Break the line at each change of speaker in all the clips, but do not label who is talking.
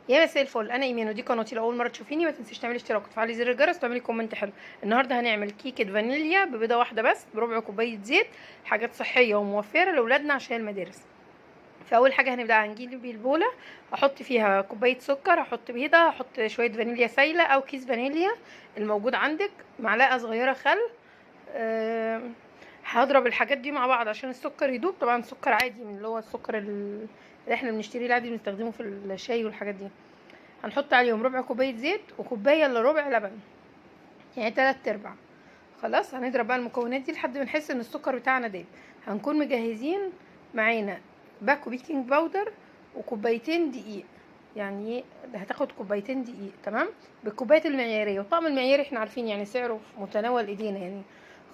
يا مساء الفل، انا ايمان ودي قناتي. لو اول مره تشوفيني ما تنسيش تعملي اشتراك وتفعلي زر الجرس وتعملي كومنت حلو. النهارده هنعمل كيكه فانيليا ببيضه واحده بس بربع كوبايه زيت، حاجات صحيه وموفره لاولادنا عشان المدارس. فاول حاجه هنبدا هنجيب البوله، احط فيها كوبايه سكر، احط بيضه، احط شويه فانيليا سايله او كيس فانيليا الموجود عندك، معلقه صغيره خل. هضرب الحاجات دي مع بعض عشان السكر يدوب. طبعا سكر عادي من اللي هو السكر اللي احنا بنشتريه العادي بنستخدمه في الشاي والحاجات دي. هنحط عليهم ربع كوبايه زيت وكوبايه الا ربع لبن، يعني 3/4. خلاص هنضرب بقى المكونات دي لحد ما نحس ان السكر بتاعنا داب. هنكون مجهزين معانا باكو بيكنج باودر وكوبايتين دقيق، يعني هتاخد كوبايتين دقيق تمام بالكوبايات المعياريه. والطقم المعياري احنا عارفين يعني سعره في متناول ايدينا، يعني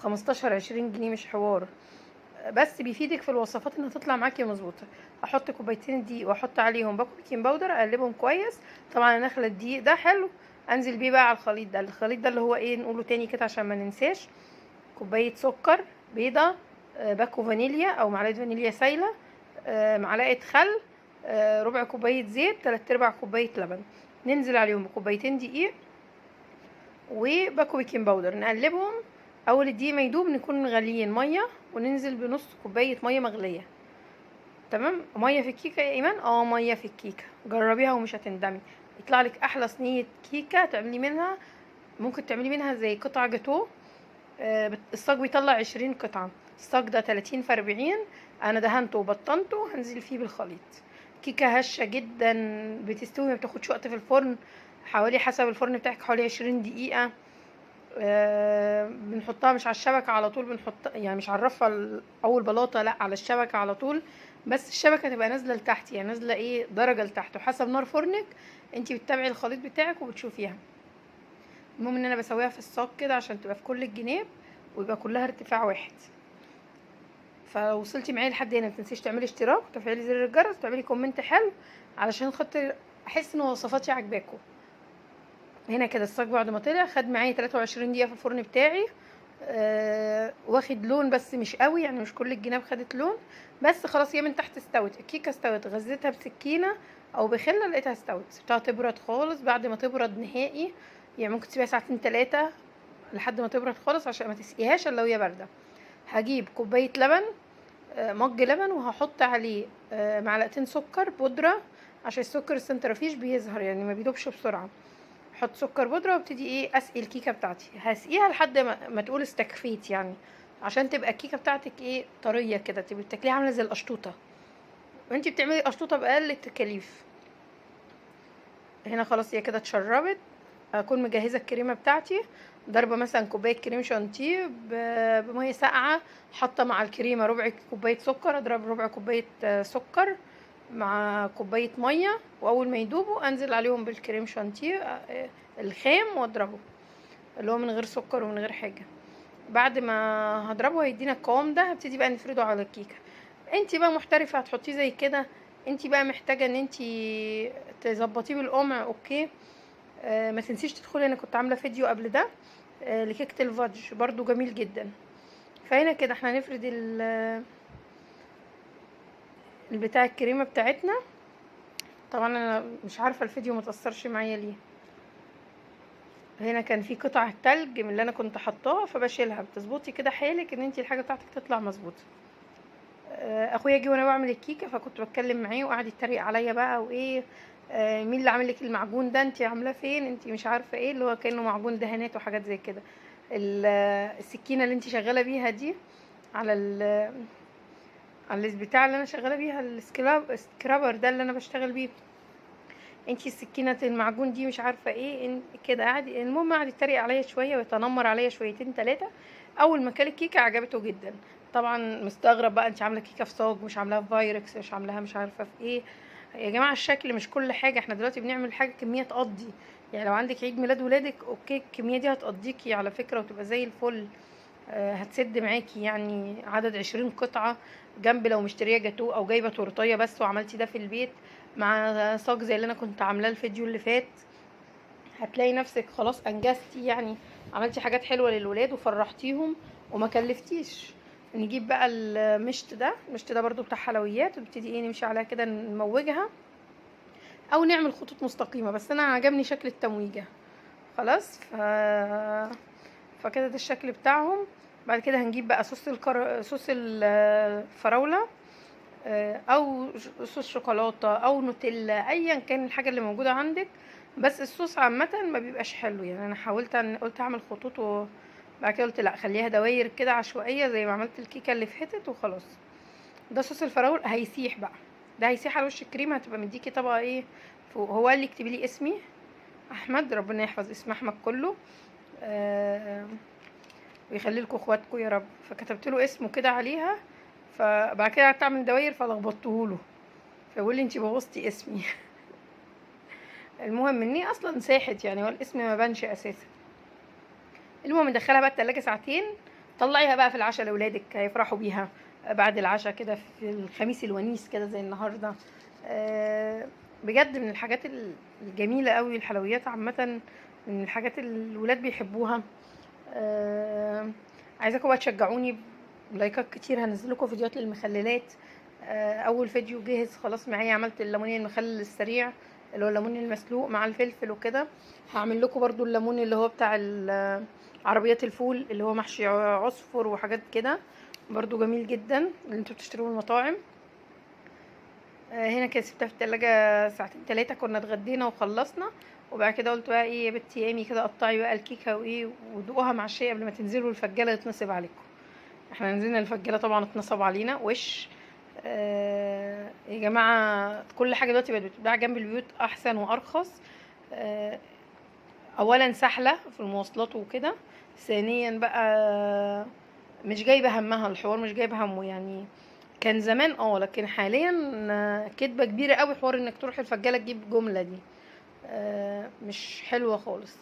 15-20 جنيه، مش حوار، بس بيفيدك في الوصفات انها تطلع معاكي مظبوطه. احط كوبايتين دقيق واحط عليهم باكو بيكنج باودر، اقلبهم كويس. طبعا انا داخله الدقيق ده حلو، انزل بيه بقى على الخليط ده اللي هو ايه، نقوله تاني كده عشان ما ننساش: كوبايه سكر، بيضه، باكو فانيليا او معلقه فانيليا سايله، معلقه خل، ربع كوبايه زيت، 3/4 كوبايه لبن. ننزل عليهم بكوبايتين دقيق وباكو بيكنج باودر، نقلبهم. اول الدقيق ما يدوب نكون مغليين ميه، وننزل بنص كوبايه ميه مغليه. تمام. ميه في الكيكه يا ايمان؟ ميه في الكيكه، جربيها ومش هتندمي. يطلع لك احلى صينيه كيكه تعملي منها. ممكن تعملي منها زي قطع جاتوه. الصاج بيطلع 20 قطعه، الصاج ده 30 في 40. انا دهنته وبطنته، هنزل فيه بالخليط. كيكه هشه جدا، بتستوي ما بتاخدش وقت في الفرن، حوالي حسب الفرن بتاعك حوالي 20 دقيقه. بنحطها مش على الشبكة على طول، بنحط يعني مش على الرفة اول بلاطة، لا على الشبكة على طول. بس الشبكة تبقى نازلة لتحت، يعني نازلة ايه درجة لتحت، وحسب نار فرنك انتي بتتابعي الخليط بتاعك وبتشوفيها. المهم ان انا بسويها في الصاج كده عشان تبقى في كل الجناب ويبقى كلها ارتفاع واحد. فلو وصلتي معايا لحد هنا متنسيش تعملي اشتراك وتفعيلي زر الجرس وتعملي كومنت حلو علشان خاطر احس ان وصفاتي عجباكم. هنا كده الصاج بعد ما طلع خد معايا 23 دقيقة في الفرن بتاعي. واخد لون بس مش قوي، يعني مش كل الجناب خدت لون، بس خلاص هي من تحت استوت. الكيكه استوت، غزيتها بسكينه او بخله لقيتها استوت، سبتها تبرد خالص. بعد ما تبرد نهائي، يعني ممكن تسيبها ساعتين 3 لحد ما تبرد خالص عشان ما تسقيهاش الا وهي بارده. هجيب كوبايه لبن، مج لبن، وهحط عليه معلقتين سكر بودره عشان السكر السنترفيش بيظهر يعني ما بيدوبش بسرعه. احط سكر بودره وابتدي ايه اسقي الكيكه بتاعتي. هسقيها لحد ما تقول استكفيت، يعني عشان تبقى الكيكه بتاعتك ايه طريه كده، تبقى بتاكليها عامله زي القشطوطه وانتي بتعملي قشطوطه باقل التكاليف. هنا خلاص هي كده اتشربت. اكون مجهزه الكريمه بتاعتي، ضربه مثلا كوبايه كريم شانتيه بميه ساقعه، حاطه مع الكريمه ربع كوبايه سكر، اضرب ربع كوبايه سكر مع كوبايه ميه، واول ما يدوبوا انزل عليهم بالكريم شانتيه الخام واضربه، اللي هو من غير سكر ومن غير حاجه. بعد ما هضربه هيدينا القوام ده، هبتدي بقى نفرده على الكيكه. انتي بقى محترفه هتحطيه زي كده، انتي بقى محتاجه ان انتي تظبطيه بالقمع، اوكي. ما تنسيش تدخلي، انا كنت عامله فيديو قبل ده لكيكه الفادج برضو جميل جدا. فهنا كده احنا هنفرد البتاع الكريمه بتاعتنا. طبعا انا مش عارفه الفيديو متأثرش معايا ليه. هنا كان في قطع تلج من اللي انا كنت حطاها فبشيلها. بتظبطي كده حالك ان انتي الحاجه بتاعتك تطلع مظبوطه. اخويا جه وانا بعمل الكيكه فكنت بتكلم معاه وقعد يتريق عليا بقى وايه، مين اللي عامل لك المعجون ده، انت عاملاه فين، انت مش عارفه ايه، اللي هو كانه معجون دهانات وحاجات زي كده. السكينه اللي انت شغاله بيها دي على على البتاع اللي انا شغاله بيها، السكرابر ده اللي انا بشتغل بيه، انتي السكينه المعجون دي مش عارفه ايه كده. قعد المهم قعد يتريق عليا شويه ويتنمر عليا شويتين 3. اول ما كل الكيكه عجبته جدا. طبعا مستغرب بقى، انت عامله كيكه في صاج، مش عاملاها في فايركس، مش عاملاها مش عارفه في ايه. يا جماعه الشكل مش كل حاجه، احنا دلوقتي بنعمل حاجه كميه تقضي. يعني لو عندك عيد ميلاد ولادك اوكي، الكميه دي هتقضيكي على فكره وتبقى زي الفل. هتسد معاكي يعني عدد 20 قطعة، جنب لو مشترية جاتوه او جايبة تورتية بس وعملتي ده في البيت مع صاج زي اللي انا كنت عاملاه الفيديو اللي فات. هتلاقي نفسك خلاص انجزتي، يعني عملتي حاجات حلوة للولاد وفرحتيهم وما كلفتيش. نجيب بقى المشط ده، المشط ده برضو بتاع حلويات، ونبتدي ايه نمشي عليها كده نموجها. او نعمل خطوط مستقيمه، بس انا عجبني شكل التمويجه. خلاص. فكده ده الشكل بتاعهم. بعد كده هنجيب بقى صوص الفراوله، او صوص شوكولاته او نوتيلا، ايا كان الحاجه اللي موجوده عندك. بس الصوص عامه ما بيبقاش حلو يعني. انا حاولت قلت اعمل خطوط، وبعد كده قلت لا، خليها دواير كده عشوائيه زي ما عملت الكيكه اللي فاتت وخلاص. ده صوص الفراوله هيسيح بقى، ده هيسيح على وش الكريمه، هتبقى مديكي طبقه ايه فوق. هو قال لي اكتبي لي اسمي احمد، ربنا يحفظ اسم احمد كله، ويخلي لكم اخواتكم يا رب. فكتبت له اسمه كده عليها، فبعد كده قعدت اعمل دواير فلخبطته له، فيقول لي انتي بوظتي اسمي. المهم اني اصلا ساحت يعني، هو الاسم ما بانش اساسا. المهم ندخلها بقى التلاجة ساعتين، طلعيها بقى في العشاء لاولادك هيفرحوا بيها بعد العشاء كده في الخميس الونيس كده زي النهارده. بجد من الحاجات الجميله قوي. الحلويات عامه من الحاجات اللي الولاد بيحبوها. عايزاكم بقى تشجعوني بلايكات كتير، هنزل لكم فيديوهات للمخللات. اول فيديو جاهز خلاص معايا، عملت الليمون المخلل السريع اللي هو الليمون المسلوق مع الفلفل وكده. هعمل لكم برضو الليمون اللي هو بتاع عربيات الفول اللي هو محشي عصفر وحاجات كده، برضو جميل جدا اللي انتوا بتشتروه من المطاعم. هنا كده سبتها في التلاجة ساعتين 3، كنا اتغدينا وخلصنا. وبعد كده قلت بقى ايه يا بنتي ايمي كده قطعي بقى الكيكه وايه ودوقوها مع الشاي قبل ما تنزلوا الفجاله يتنصب عليكم. احنا نزلنا الفجاله طبعا اتنصب علينا وش. يا جماعه كل حاجه دلوقتي بقت بتتباع جنب البيوت احسن وارخص. اولا سهله في المواصلات وكده، ثانيا بقى مش جايبه همها، الحوار مش جايبه همه يعني. كان زمان لكن حاليا كدبه كبيره قوي حوار انك تروح الفجاله تجيب جمله دي. مش حلوه خالص.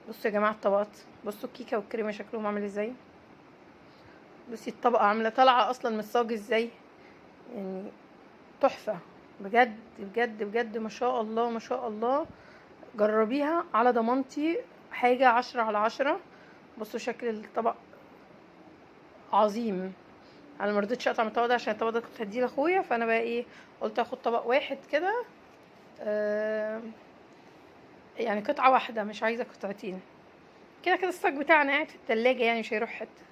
بصوا يا جماعه الطبقات، بصوا الكيكه والكريمه شكلهم عامل ازاي، بصي الطبقه عامله طالعه اصلا من الصاج ازاي يعني، تحفه بجد بجد بجد، ما شاء الله ما شاء الله. جربيها على ضمانتي، حاجه 10/10. بصوا شكل الطبق عظيم. انا مرضتش اقطع من الطبق ده عشان الطبق ده كنت هديه لاخويا، فانا بقى ايه قلت اخد طبق واحد كده، يعني قطعه واحده مش عايزه قطعتين. كده كده الصاج بتاعنا قاعد في التلاجة يعني مش هيروح حته.